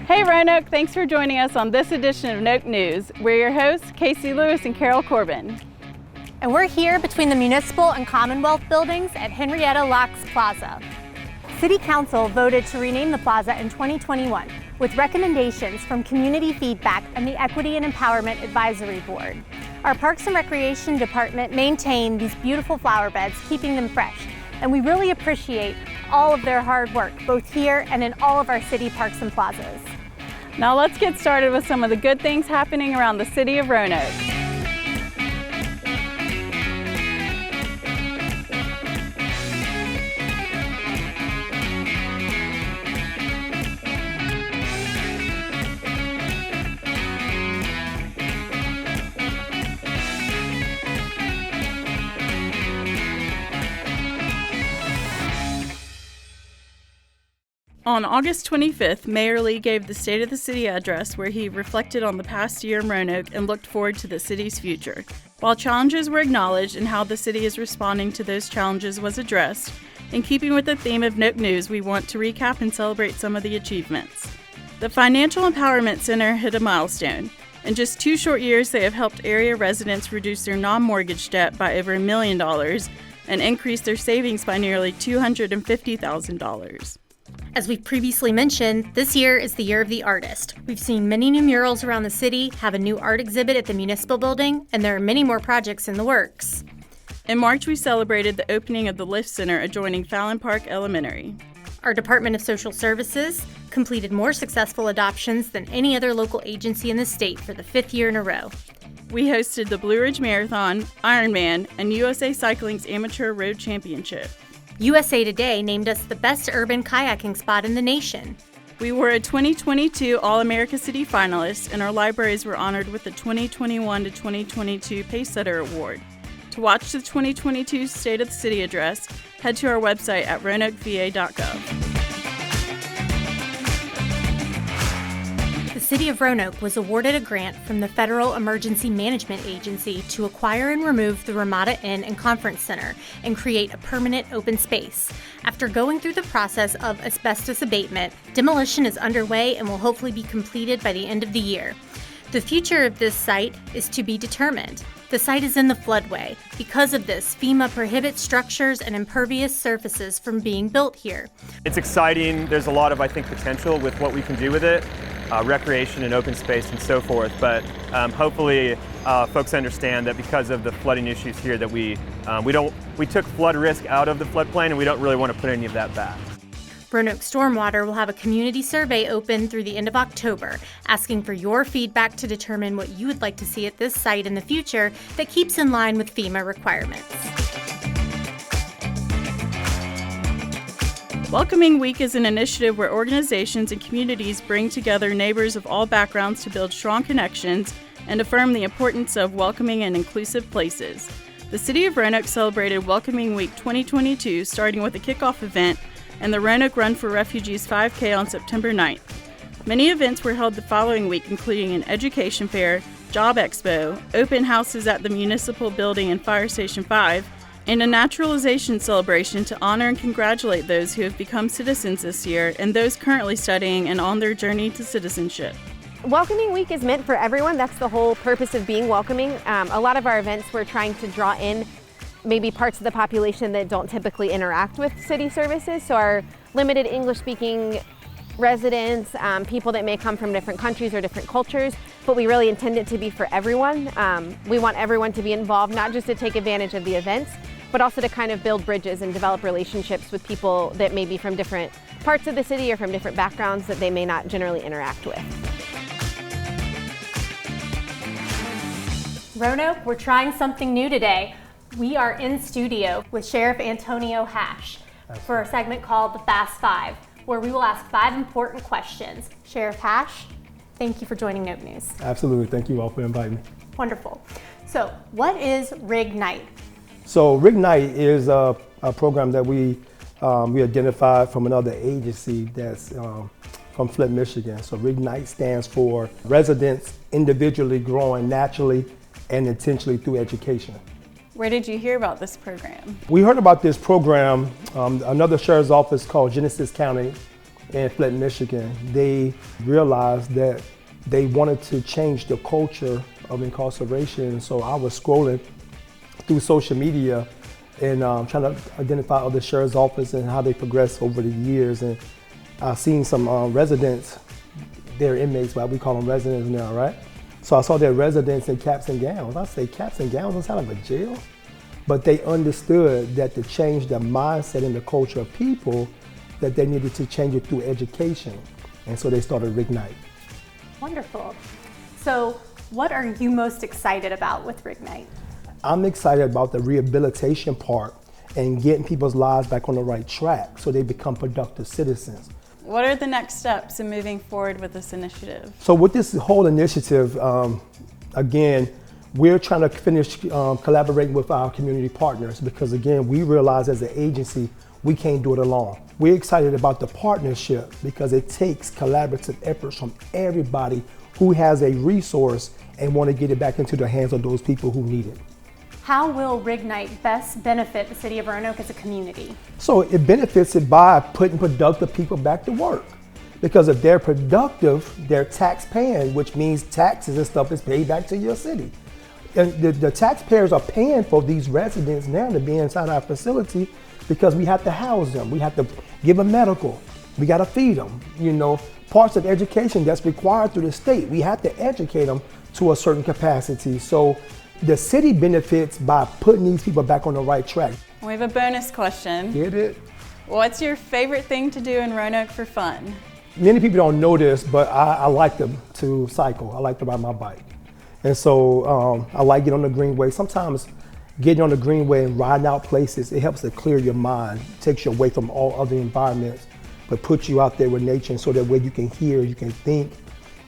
Hey Roanoke, thanks for joining us on this edition of Noke News. We're your hosts, Casey Lewis and Carol Corbin. And we're here between the Municipal and Commonwealth buildings at Henrietta Locks Plaza. City Council voted to rename the plaza in 2021 with recommendations from community feedback and the Equity and Empowerment Advisory Board. Our Parks and Recreation Department maintained these beautiful flower beds, keeping them fresh. And we really appreciate all of their hard work, both here and in all of our city parks and plazas. Now let's get started with some of the good things happening around the City of Roanoke. On August 25th, Mayor Lee gave the State of the City address where he reflected on the past year in Roanoke and looked forward to the city's future. While challenges were acknowledged and how the city is responding to those challenges was addressed, in keeping with the theme of Noke News, we want to recap and celebrate some of the achievements. The Financial Empowerment Center hit a milestone. In just 2 short years, they have helped area residents reduce their non-mortgage debt by over $1 million and increase their savings by nearly $250,000. As we've previously mentioned, this year is the Year of the Artist. We've seen many new murals around the city, have a new art exhibit at the Municipal Building, and there are many more projects in the works. In March, we celebrated the opening of the Lift Center adjoining Fallon Park Elementary. Our Department of Social Services completed more successful adoptions than any other local agency in the state for the 5th year in a row. We hosted the Blue Ridge Marathon, Ironman, and USA Cycling's Amateur Road Championship. USA Today named us the best urban kayaking spot in the nation. We were a 2022 All-America City finalist, and our libraries were honored with the 2021 to 2022 Pacesetter Award. To watch the 2022 State of the City address, head to our website at roanokeva.gov. The City of Roanoke was awarded a grant from the Federal Emergency Management Agency to acquire and remove the Ramada Inn and Conference Center and create a permanent open space. After going through the process of asbestos abatement, demolition is underway and will hopefully be completed by the end of the year. The future of this site is to be determined. The site is in the floodway. Because of this, FEMA prohibits structures and impervious surfaces from being built here. It's exciting. There's a lot of, I think, potential with what we can do with it, recreation and open space and so forth. But hopefully folks understand that because of the flooding issues here that we took flood risk out of the floodplain and we don't really want to put any of that back. Roanoke Stormwater will have a community survey open through the end of October, asking for your feedback to determine what you would like to see at this site in the future that keeps in line with FEMA requirements. Welcoming Week is an initiative where organizations and communities bring together neighbors of all backgrounds to build strong connections and affirm the importance of welcoming and inclusive places. The City of Roanoke celebrated Welcoming Week 2022, starting with a kickoff event and the Roanoke Run for Refugees 5K on September 9th. Many events were held the following week, including an education fair, job expo, open houses at the Municipal Building and Fire Station 5, and a naturalization celebration to honor and congratulate those who have become citizens this year and those currently studying and on their journey to citizenship. Welcoming Week is meant for everyone. That's the whole purpose of being welcoming. A lot of our events we're trying to draw in maybe parts of the population that don't typically interact with city services. So our limited English-speaking residents, people that may come from different countries or different cultures, but we really intend it to be for everyone. We want everyone to be involved, not just to take advantage of the events, but also to kind of build bridges and develop relationships with people that may be from different parts of the city or from different backgrounds that they may not generally interact with. Roanoke, we're trying something new today. We are in studio with Sheriff Antonio Hash for a segment called the Fast Five, where we will ask 5 important questions. Sheriff Hash, thank you for joining Noke News. Absolutely, thank you all for inviting me. Wonderful. So, what is Rig Night? So Rig Night is a program that we identified from another agency that's from Flint, Michigan. So Rig Night stands for Residents Individually Growing Naturally and Intentionally Through Education. Where did you hear about this program? We heard about this program, another sheriff's office called Genesee County in Flint, Michigan. They realized that they wanted to change the culture of incarceration. So I was scrolling through social media and trying to identify other sheriff's offices and how they progressed over the years. And I've seen some residents, they're inmates, but we call them residents now, right? So I saw their residents in caps and gowns. I say caps and gowns inside of a jail? But they understood that to change the mindset and the culture of people, that they needed to change it through education. And so they started Reignite. Wonderful. So what are you most excited about with Reignite? I'm excited about the rehabilitation part and getting people's lives back on the right track so they become productive citizens. What are the next steps in moving forward with this initiative? So with this whole initiative, again, we're trying to finish collaborating with our community partners because again, we realize as an agency, we can't do it alone. We're excited about the partnership because it takes collaborative efforts from everybody who has a resource and want to get it back into the hands of those people who need it. How will Reignite best benefit the City of Roanoke as a community? So it benefits it by putting productive people back to work. Because if they're productive, they're tax paying, which means taxes and stuff is paid back to your city. And the taxpayers are paying for these residents now to be inside our facility because we have to house them, we have to give them medical, we got to feed them. You know, parts of education that's required through the state, we have to educate them to a certain capacity. So the city benefits by putting these people back on the right track. We have a bonus question. Get it? What's your favorite thing to do in Roanoke for fun? Many people don't know this, but I like to cycle. I like to ride my bike. And so I like getting on the Greenway. Sometimes getting on the Greenway and riding out places, it helps to clear your mind, takes you away from all other environments, but puts you out there with nature so that way you can hear, you can think,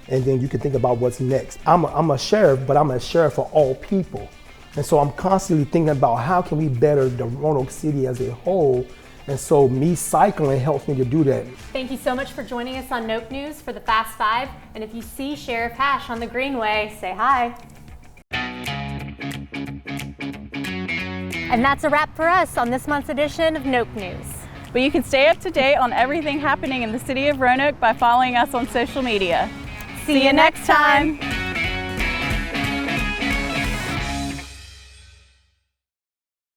and then you can think about what's next. I'm a sheriff, but I'm a sheriff for all people. And so I'm constantly thinking about how can we better the Roanoke City as a whole. And so me cycling helps me to do that. Thank you so much for joining us on Noke News for the Fast Five. And if you see Sheriff Hash on the Greenway, say hi. And that's a wrap for us on this month's edition of Noke News. But you can stay up to date on everything happening in the City of Roanoke by following us on social media. See you next time.